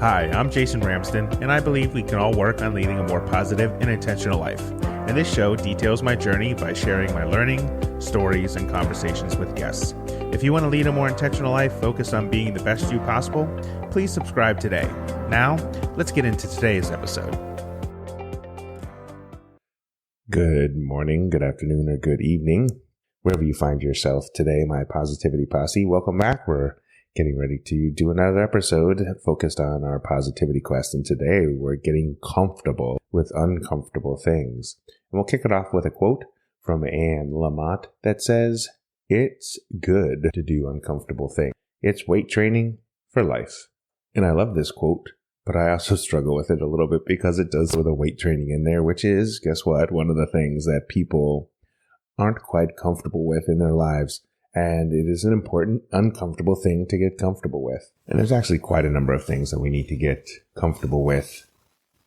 Hi, I'm Jason Ramsden, and I believe we can all work on leading a more positive and intentional life. And this show details my journey by sharing my learning, stories, and conversations with guests. If you want to lead a more intentional life focused on being the best you possible, please subscribe today. Now, let's get into today's episode. Good morning, good afternoon, or good evening, wherever you find yourself today, my Positivity Posse. Welcome back. We're getting ready to do another episode focused on our positivity quest, and today we're getting comfortable with uncomfortable things. And we'll kick it off with a quote from Anne Lamott that says, "It's good to do uncomfortable things. It's weight training for life." And I love this quote, but I also struggle with it a little bit because it does with a weight training in there, which is, guess what, one of the things that people aren't quite comfortable with in their lives. And it is an important, uncomfortable thing to get comfortable with. And there's actually quite a number of things that we need to get comfortable with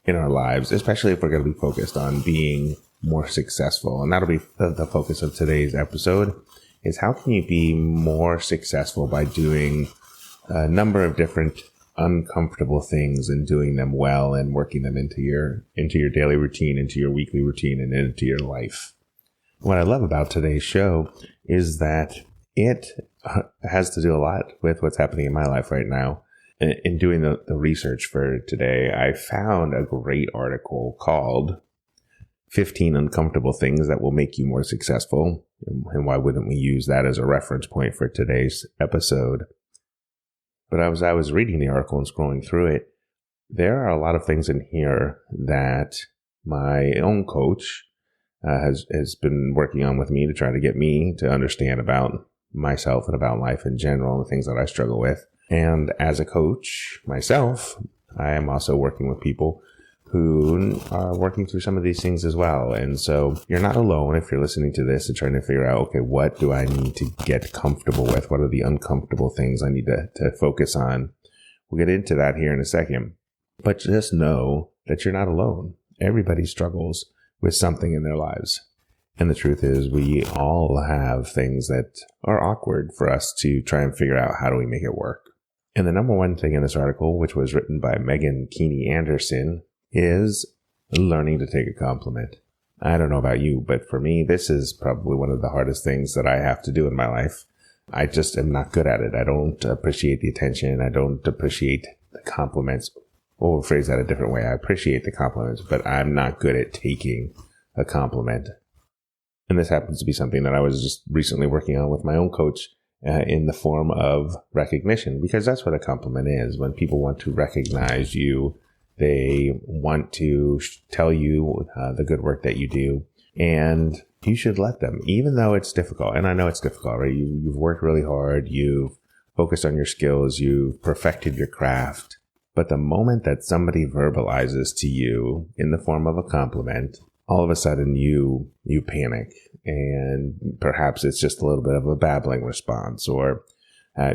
in our lives, especially if we're going to be focused on being more successful. And that'll be the focus of today's episode, is how can you be more successful by doing a number of different uncomfortable things and doing them well and working them into your daily routine, into your weekly routine, and into your life. What I love about today's show is that it has to do a lot with what's happening in my life right now. In doing the research for today, I found a great article called 15 Uncomfortable Things That Will Make You More Successful. And why wouldn't we use that as a reference point for today's episode? But as I was reading the article and scrolling through it, there are a lot of things in here that my own coach has been working on with me to try to get me to understand about myself and about life in general, and the things that I struggle with. And as a coach myself, I am also working with people who are working through some of these things as well. And so you're not alone if you're listening to this and trying to figure out, okay, what do I need to get comfortable with? What are the uncomfortable things I need to focus on? We'll get into that here in a second. But just know that you're not alone. Everybody struggles with something in their lives. And the truth is, we all have things that are awkward for us to try and figure out how do we make it work. And the number one thing in this article, which was written by Megan Keeney Anderson, is learning to take a compliment. I don't know about you, but for me, this is probably one of the hardest things that I have to do in my life. I just am not good at it. I don't appreciate the attention. I don't appreciate the compliments. Or we'll phrase that a different way. I appreciate the compliments, but I'm not good at taking a compliment. And this happens to be something that I was just recently working on with my own coach in the form of recognition, because that's what a compliment is. When people want to recognize you, they want to tell you the good work that you do, and you should let them, even though it's difficult. And I know it's difficult, right? You've worked really hard. You've focused on your skills. You've perfected your craft. But the moment that somebody verbalizes to you in the form of a compliment, all of a sudden you panic, and perhaps it's just a little bit of a babbling response, or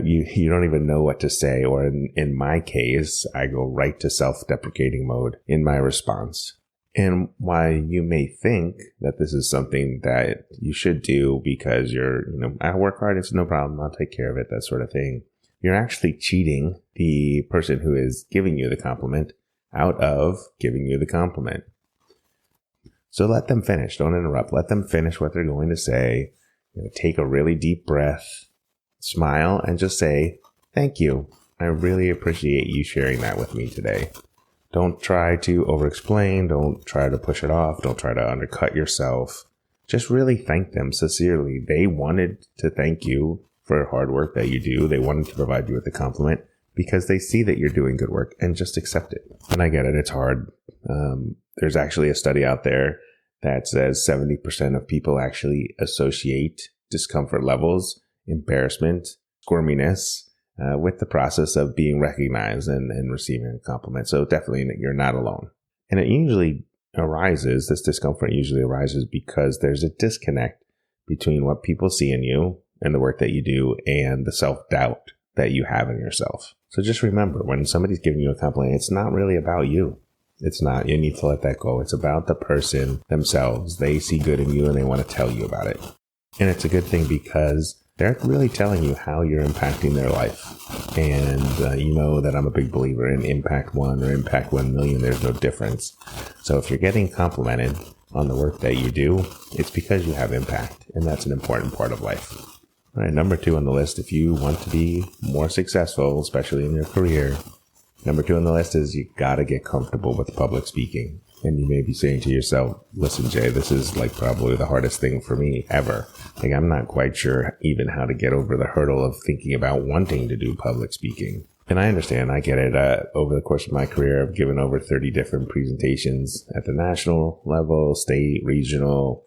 you don't even know what to say. Or in my case, I go right to self-deprecating mode in my response. And while you may think that this is something that you should do because I work hard, it's no problem, I'll take care of it, that sort of thing, you're actually cheating the person who is giving you the compliment out of giving you the compliment. So let them finish. Don't interrupt. Let them finish what they're going to say. Take a really deep breath, smile, and just say, "Thank you. I really appreciate you sharing that with me today." Don't try to over-explain. Don't try to push it off. Don't try to undercut yourself. Just really thank them sincerely. They wanted to thank you for hard work that you do. They wanted to provide you with a compliment because they see that you're doing good work, and just accept it. And I get it. It's hard. There's actually a study out there that says 70% of people actually associate discomfort levels, embarrassment, squirminess with the process of being recognized and receiving a compliment. So definitely you're not alone. And this discomfort usually arises because there's a disconnect between what people see in you and the work that you do and the self-doubt that you have in yourself. So just remember, when somebody's giving you a compliment, it's not really about you. It's not. You need to let that go. It's about the person themselves. They see good in you and they want to tell you about it. And it's a good thing because they're really telling you how you're impacting their life. And you know that I'm a big believer in impact 1 or impact 1 million. There's no difference. So if you're getting complimented on the work that you do, it's because you have impact. And that's an important part of life. All right, number 2 on the list, if you want to be more successful, especially in your career, number 2 on the list is you got to get comfortable with public speaking. And you may be saying to yourself, listen, Jay, this is like probably the hardest thing for me ever. Like, I'm not quite sure even how to get over the hurdle of thinking about wanting to do public speaking. And I understand, I get it. Over the course of my career, I've given over 30 different presentations at the national level, state, regional,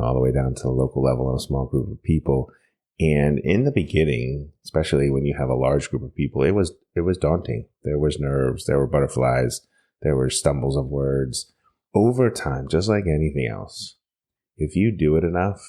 all the way down to the local level on a small group of people. And in the beginning, especially when you have a large group of people, it was daunting. There was nerves, there were butterflies, there were stumbles of words. Over time, just like anything else, if you do it enough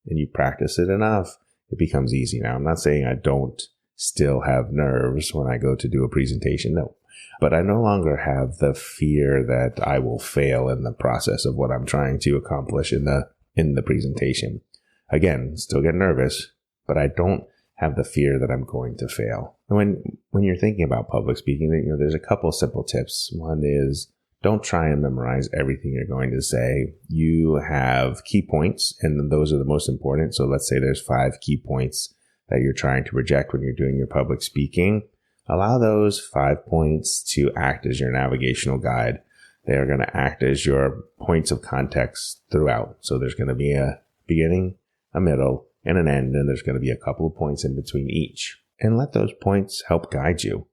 and you practice it enough, it becomes easy. Now, I'm not saying I don't still have nerves when I go to do a presentation, no. But I no longer have the fear that I will fail in the process of what I'm trying to accomplish in the presentation. Again, still get nervous, but I don't have the fear that I'm going to fail. And when you're thinking about public speaking, there's a couple simple tips. One is, don't try and memorize everything you're going to say. You have key points, and those are the most important. So let's say there's 5 key points that you're trying to project when you're doing your public speaking. Allow those 5 points to act as your navigational guide. They are going to act as your points of context throughout. So there's going to be a beginning, a middle, and an end, and there's going to be a couple of points in between each. And let those points help guide you.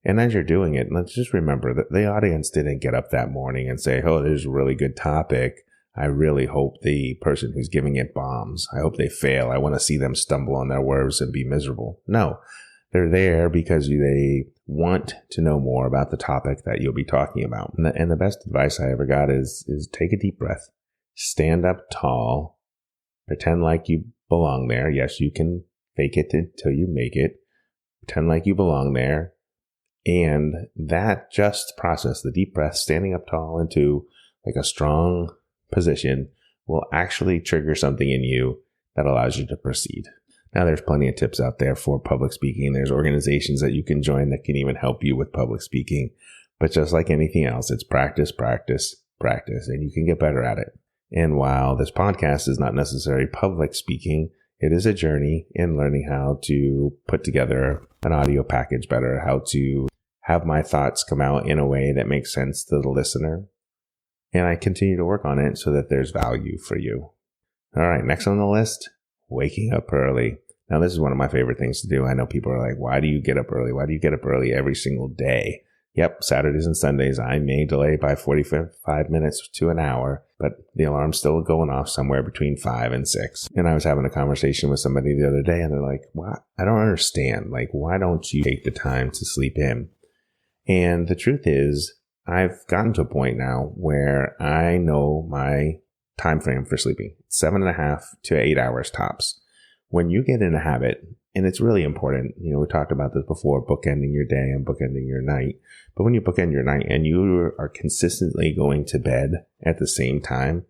And as you're doing it, let's just remember that the audience didn't get up that morning and say, oh, there's a really good topic. I really hope the person who's giving it bombs. I hope they fail. I want to see them stumble on their words and be miserable. No, they're there because they want to know more about the topic that you'll be talking about. And the best advice I ever got is take a deep breath, stand up tall, pretend like you belong there. Yes, you can fake it until you make it. Pretend like you belong there. And that just process, the deep breath, standing up tall into like a strong position, will actually trigger something in you that allows you to proceed. Now, there's plenty of tips out there for public speaking. There's organizations that you can join that can even help you with public speaking. But just like anything else, it's practice, practice, practice, and you can get better at it. And while this podcast is not necessarily public speaking, it is a journey in learning how to put together an audio package better, how to have my thoughts come out in a way that makes sense to the listener. And I continue to work on it so that there's value for you. All right, next on the list, waking up early. Now, this is one of my favorite things to do. I know people are like, why do you get up early? Why do you get up early every single day? Yep, Saturdays and Sundays, I may delay by 45 minutes to an hour, but the alarm's still going off somewhere between 5 and 6. And I was having a conversation with somebody the other day, and they're like, "What? I don't understand. Like, why don't you take the time to sleep in?" And the truth is, I've gotten to a point now where I know my time frame for sleeping. 7.5 to 8 hours tops. When you get in a habit, and it's really important, we talked about this before, bookending your day and bookending your night. But when you bookend your night and you are consistently going to bed at the same time,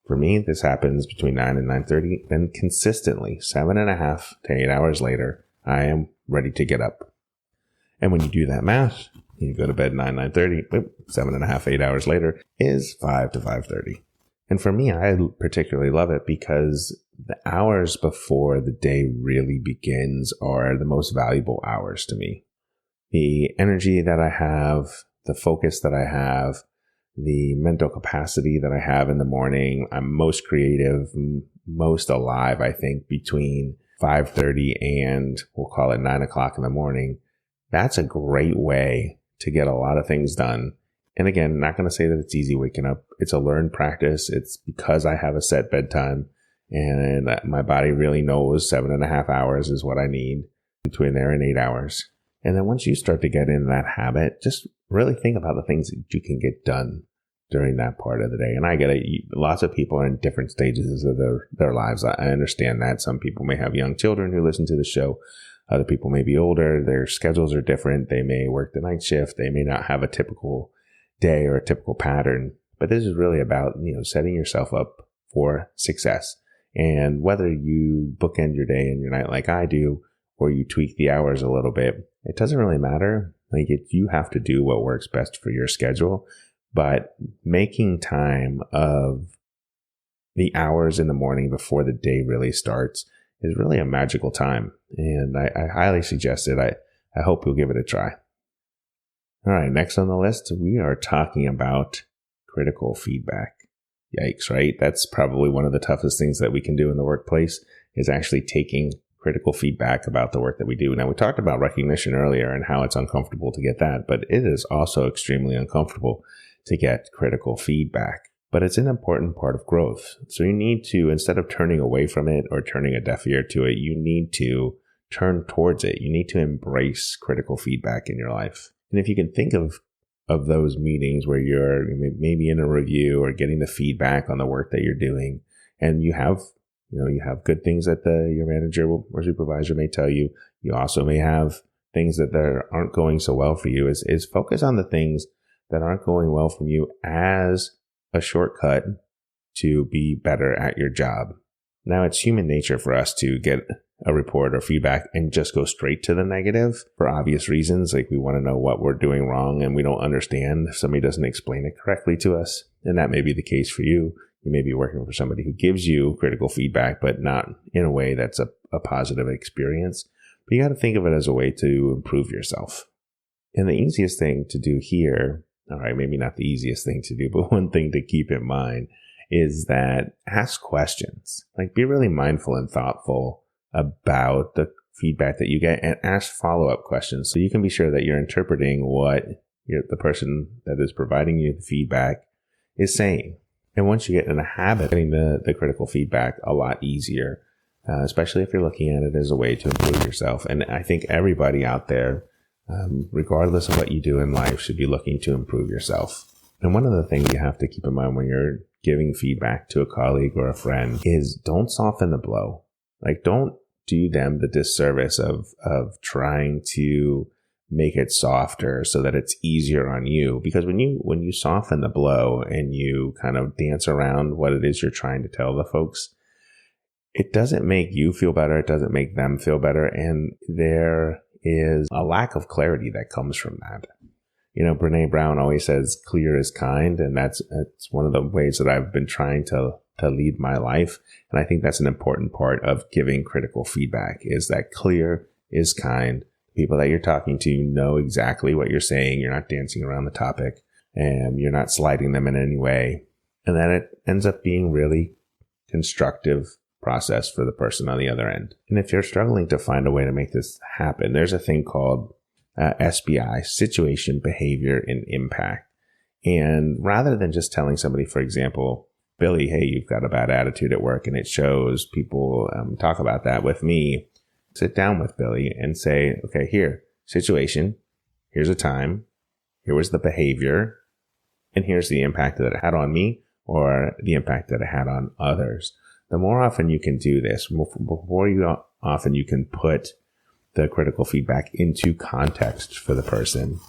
for me, this happens between 9 and 9:30, then consistently 7.5 to 8 hours later, I am ready to get up. And when you do that math, you go to bed 9:30, 7.5, 8 hours later is 5 to 5:30. And for me, I particularly love it because the hours before the day really begins are the most valuable hours to me. The energy that I have, the focus that I have, the mental capacity that I have in the morning, I'm most creative, most alive, I think, between 5:30 and we'll call it 9 o'clock in the morning. That's a great way to get a lot of things done. And again, not going to say that it's easy waking up. It's a learned practice. It's because I have a set bedtime and my body really knows 7.5 hours is what I need between there and 8 hours. And then once you start to get in that habit, just really think about the things that you can get done during that part of the day. And I get it. Lots of people are in different stages of their lives. I understand that. Some people may have young children who listen to the show. Other people may be older. Their schedules are different. They may work the night shift. They may not have a typical day or a typical pattern. But this is really about, setting yourself up for success. And whether you bookend your day and your night like I do, or you tweak the hours a little bit, it doesn't really matter. Like, you have to do what works best for your schedule, but making time of the hours in the morning before the day really starts is really a magical time. And I highly suggest it. I hope you'll give it a try. All right, next on the list, we are talking about critical feedback. Yikes, right? That's probably one of the toughest things that we can do in the workplace, is actually taking critical feedback about the work that we do. Now, we talked about recognition earlier and how it's uncomfortable to get that, but it is also extremely uncomfortable to get critical feedback. But it's an important part of growth. So you need to, instead of turning away from it or turning a deaf ear to it, you need to turn towards it. You need to embrace critical feedback in your life. And if you can think of those meetings where you're maybe in a review or getting the feedback on the work that you're doing, and you have good things that your manager or supervisor may tell you. You also may have things that aren't going so well for you. Is focus on the things that aren't going well from you as a shortcut to be better at your job. Now, it's human nature for us to get a report or feedback and just go straight to the negative for obvious reasons. Like, we want to know what we're doing wrong and we don't understand if somebody doesn't explain it correctly to us. And that may be the case for you. You may be working for somebody who gives you critical feedback, but not in a way that's a positive experience. But you got to think of it as a way to improve yourself. And the easiest thing to do here, all right, maybe not the easiest thing to do, but one thing to keep in mind is that ask questions. Like, be really mindful and thoughtful about the feedback that you get, and ask follow-up questions so you can be sure that you're interpreting what the person that is providing you the feedback is saying. And once you get in a habit of getting the critical feedback, a lot easier, especially if you're looking at it as a way to improve yourself. And I think everybody out there, regardless of what you do in life, should be looking to improve yourself. And one of the things you have to keep in mind when you're giving feedback to a colleague or a friend is don't soften the blow. Like, don't do them the disservice of trying to make it softer so that it's easier on you. Because when you soften the blow and you kind of dance around what it is you're trying to tell the folks, it doesn't make you feel better. It doesn't make them feel better. And there is a lack of clarity that comes from that. Brene Brown always says clear is kind. And it's one of the ways that I've been trying to lead my life. And I think that's an important part of giving critical feedback, is that clear is kind. People that you're talking to know exactly what you're saying. You're not dancing around the topic, and you're not sliding them in any way. And then it ends up being really constructive process for the person on the other end. And if you're struggling to find a way to make this happen, there's a thing called SBI, situation, behavior, and impact. And rather than just telling somebody, for example, Billy, hey, you've got a bad attitude at work and it shows, people talk about that with me, sit down with Billy and say, okay, here, situation, here's a time, here was the behavior, and here's the impact that it had on me or the impact that it had on others. The more often you can do this, often you can put the critical feedback into context for the person.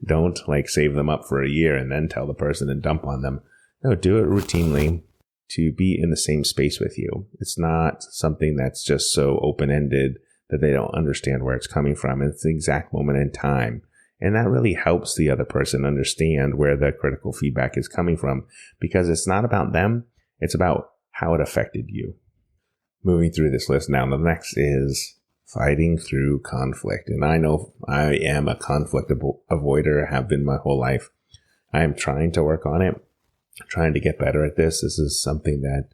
Don't save them up for a year and then tell the person and dump on them. No, do it routinely to be in the same space with you. It's not something that's just so open-ended that they don't understand where it's coming from. It's the exact moment in time. And that really helps the other person understand where the critical feedback is coming from, because it's not about them. It's about how it affected you. Moving through this list now, the next is fighting through conflict. And I know I am a conflict avoider, have been my whole life. I am trying to work on it, trying to get better at this. This is something that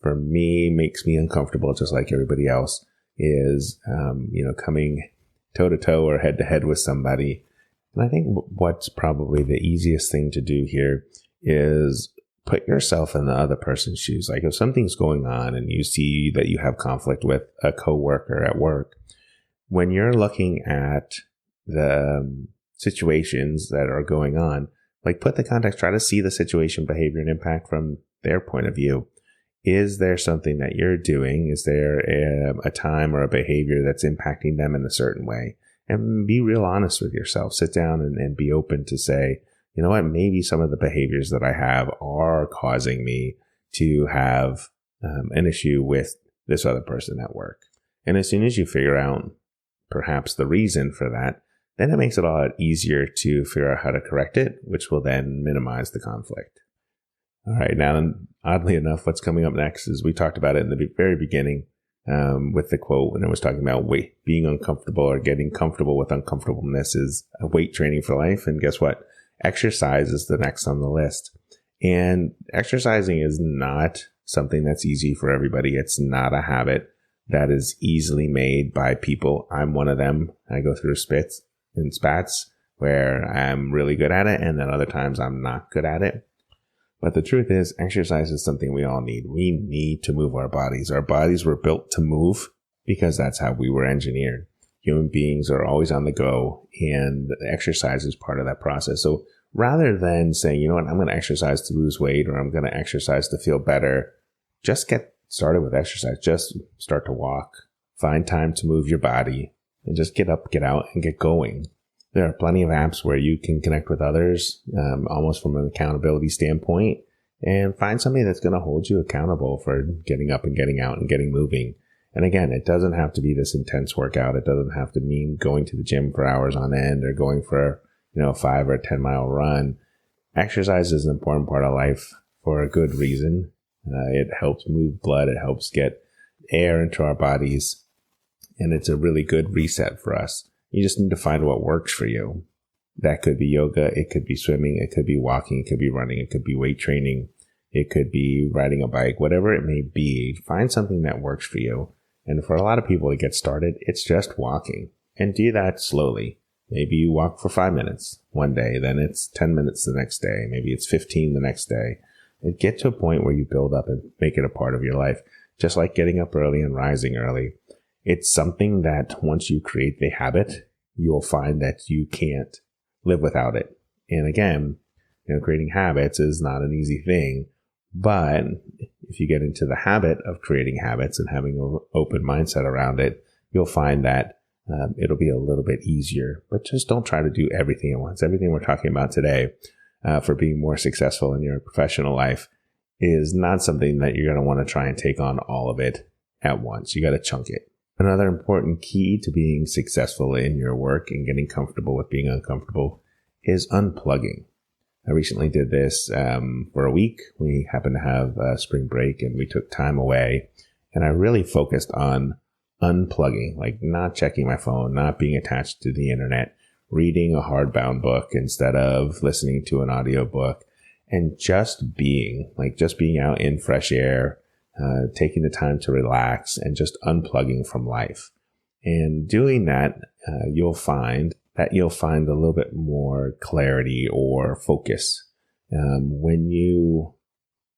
for me makes me uncomfortable, just like everybody else, is coming toe to toe or head to head with somebody. And I think what's probably the easiest thing to do here is put yourself in the other person's shoes. Like, if something's going on and you see that you have conflict with a coworker at work, when you're looking at the situations that are going on, put the context, try to see the situation, behavior, and impact from their point of view. Is there something that you're doing? Is there a time or a behavior that's impacting them in a certain way? And be real honest with yourself. Sit down and be open to say, you know what, maybe some of the behaviors that I have are causing me to have an issue with this other person at work. And as soon as you figure out perhaps the reason for that, then it makes it a lot easier to figure out how to correct it, which will then minimize the conflict. All right, now, oddly enough, what's coming up next is we talked about it in the very beginning with the quote, and it was talking about being uncomfortable or getting comfortable with uncomfortableness is a weight training for life. And guess what? Exercise is the next on the list. And exercising is not something that's easy for everybody. It's not a habit that is easily made by people. I'm one of them. I go through spits and spats where I'm really good at it, and then other times I'm not good at it. But the truth is, exercise is something we all need. We need to move our bodies. Our bodies were built to move because that's how we were engineered. Human beings are always on the go, and exercise is part of that process. So rather than saying, you know what, I'm going to exercise to lose weight or I'm going to exercise to feel better, just get started with exercise. Just start to walk. Find time to move your body and just get up, get out, and get going. There are plenty of apps where you can connect with others, almost from an accountability standpoint, and find somebody that's going to hold you accountable for getting up and getting out and getting moving. And again, it doesn't have to be this intense workout. It doesn't have to mean going to the gym for hours on end or going for, a 5 or 10 mile run. Exercise is an important part of life for a good reason. It helps move blood. It helps get air into our bodies. And it's a really good reset for us. You just need to find what works for you. That could be yoga. It could be swimming. It could be walking. It could be running. It could be weight training. It could be riding a bike, whatever it may be. Find something that works for you. And for a lot of people to get started, it's just walking. And do that slowly. Maybe you walk for 5 minutes one day, then it's 10 minutes the next day. Maybe it's 15 the next day. And get to a point where you build up and make it a part of your life. Just like getting up early and rising early. It's something that once you create the habit, you'll find that you can't live without it. And again, creating habits is not an easy thing, but if you get into the habit of creating habits and having an open mindset around it, you'll find that it'll be a little bit easier. But just don't try to do everything at once. Everything we're talking about today for being more successful in your professional life is not something that you're going to want to try and take on all of it at once. You got to chunk it. Another important key to being successful in your work and getting comfortable with being uncomfortable is unplugging. I recently did this for a week. We happened to have a spring break and we took time away. And I really focused on unplugging, like not checking my phone, not being attached to the internet, reading a hardbound book instead of listening to an audiobook, and just being out in fresh air, taking the time to relax and just unplugging from life. And doing that, you'll find a little bit more clarity or focus. When you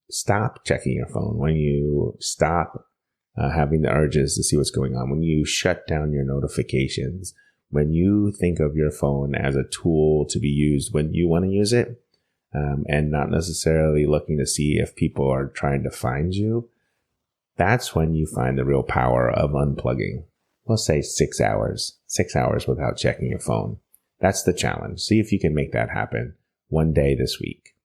stop checking your phone, when you stop having the urges to see what's going on, when you shut down your notifications, when you think of your phone as a tool to be used when you want to use it, and not necessarily looking to see if people are trying to find you, that's when you find the real power of unplugging. Let's say 6 hours without checking your phone. That's the challenge. See if you can make that happen one day this week.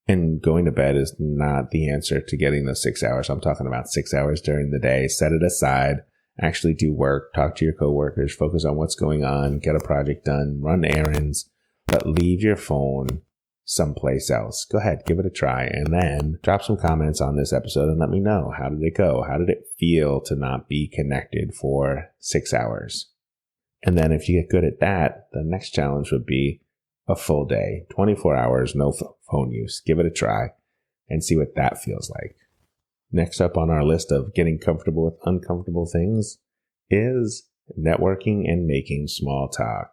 And going to bed is not the answer to getting those 6 hours. I'm talking about 6 hours during the day. Set it aside. Actually do work. Talk to your coworkers. Focus on what's going on. Get a project done. Run errands. But leave your phone someplace else. Go ahead, give it a try, and then drop some comments on this episode and let me know. How did it go? How did it feel to not be connected for 6 hours? And then if you get good at that, the next challenge would be a full day, 24 hours, no phone use. Give it a try and see what that feels like. Next up on our list of getting comfortable with uncomfortable things is networking and making small talk.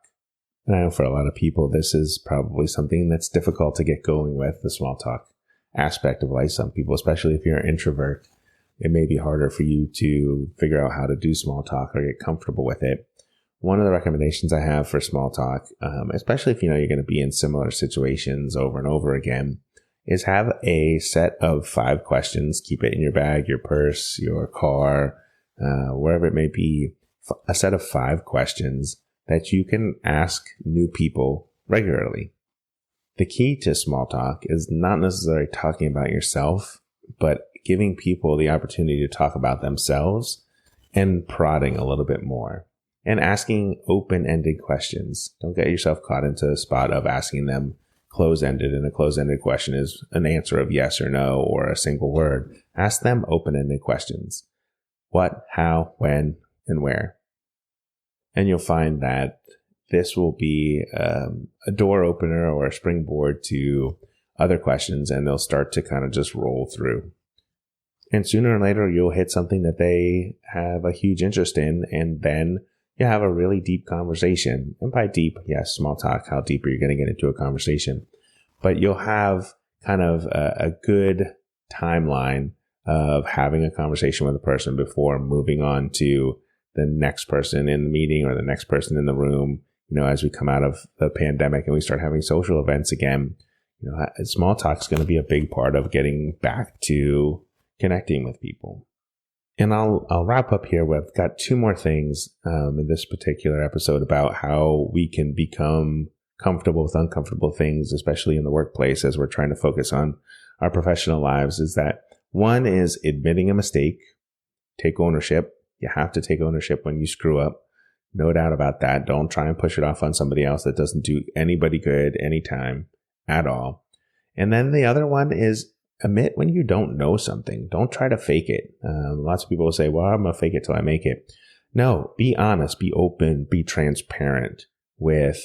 And I know for a lot of people, this is probably something that's difficult to get going with, the small talk aspect of life. Some people, especially if you're an introvert, it may be harder for you to figure out how to do small talk or get comfortable with it. One of the recommendations I have for small talk, especially if you're going to be in similar situations over and over again, is have a set of 5 questions. Keep it in your bag, your purse, your car, wherever it may be. A set of 5 questions that you can ask new people regularly. The key to small talk is not necessarily talking about yourself, but giving people the opportunity to talk about themselves and prodding a little bit more and asking open-ended questions. Don't get yourself caught into the spot of asking them close-ended, and a close-ended question is an answer of yes or no or a single word. Ask them open-ended questions. What, how, when, and where. And you'll find that this will be a door opener or a springboard to other questions, and they'll start to kind of just roll through. And sooner or later, you'll hit something that they have a huge interest in, and then you have a really deep conversation. And by deep, yes, small talk, how deep are you going to get into a conversation? But you'll have kind of a good timeline of having a conversation with a person before moving on to the next person in the meeting or the next person in the room. As we come out of the pandemic and we start having social events again, small talk is going to be a big part of getting back to connecting with people. And I'll wrap up here. We've got two more things in this particular episode about how we can become comfortable with uncomfortable things, especially in the workplace as we're trying to focus on our professional lives. Is that one is admitting a mistake, take ownership. You have to take ownership when you screw up. No doubt about that. Don't try and push it off on somebody else. That doesn't do anybody good anytime at all. And then the other one is admit when you don't know something. Don't try to fake it. Lots of people will say, well, I'm going to fake it till I make it. No, be honest, be open, be transparent with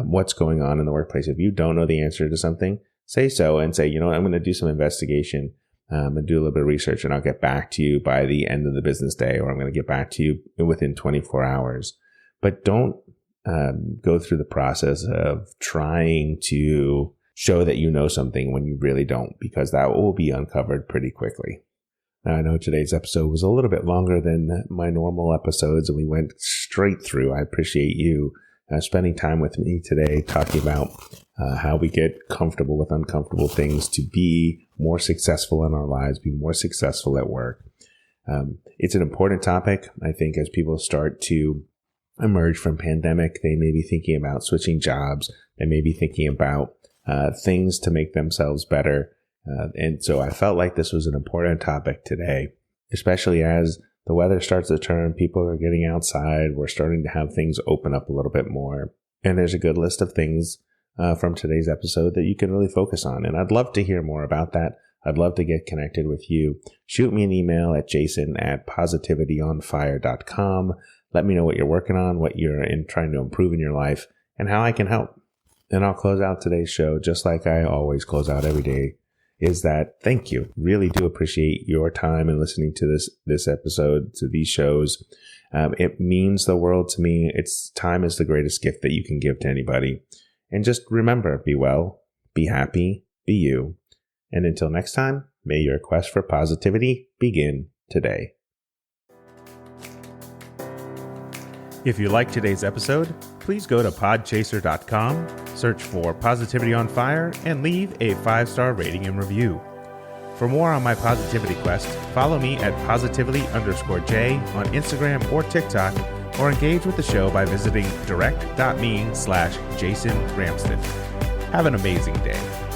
what's going on in the workplace. If you don't know the answer to something, say so and say, I'm going to do some investigation and do a little bit of research, and I'll get back to you by the end of the business day, or I'm going to get back to you within 24 hours. But don't go through the process of trying to show that you know something when you really don't, because that will be uncovered pretty quickly. Now, I know today's episode was a little bit longer than my normal episodes, and we went straight through. I appreciate you spending time with me today, talking about how we get comfortable with uncomfortable things to be more successful in our lives, be more successful at work. It's an important topic. I think as people start to emerge from pandemic, they may be thinking about switching jobs. They may be thinking about things to make themselves better. And so I felt like this was an important topic today, especially as the weather starts to turn, people are getting outside, we're starting to have things open up a little bit more. And there's a good list of things from today's episode that you can really focus on. And I'd love to hear more about that. I'd love to get connected with you. Shoot me an email at jason@positivityonfire.com. Let me know what you're working on, what you're trying to improve in your life, and how I can help. And I'll close out today's show just like I always close out every day, is that thank you. Really do appreciate your time and listening to this episode, to these shows. It means the world to me. Time is the greatest gift that you can give to anybody. And just remember, be well, be happy, be you. And until next time, may your quest for positivity begin today. If you liked today's episode, please go to podchaser.com, search for Positivity on Fire, and leave a 5-star rating and review. For more on my positivity quest, follow me at positively_J on Instagram or TikTok, or engage with the show by visiting direct.me/Jason Ramsden. Have an amazing day.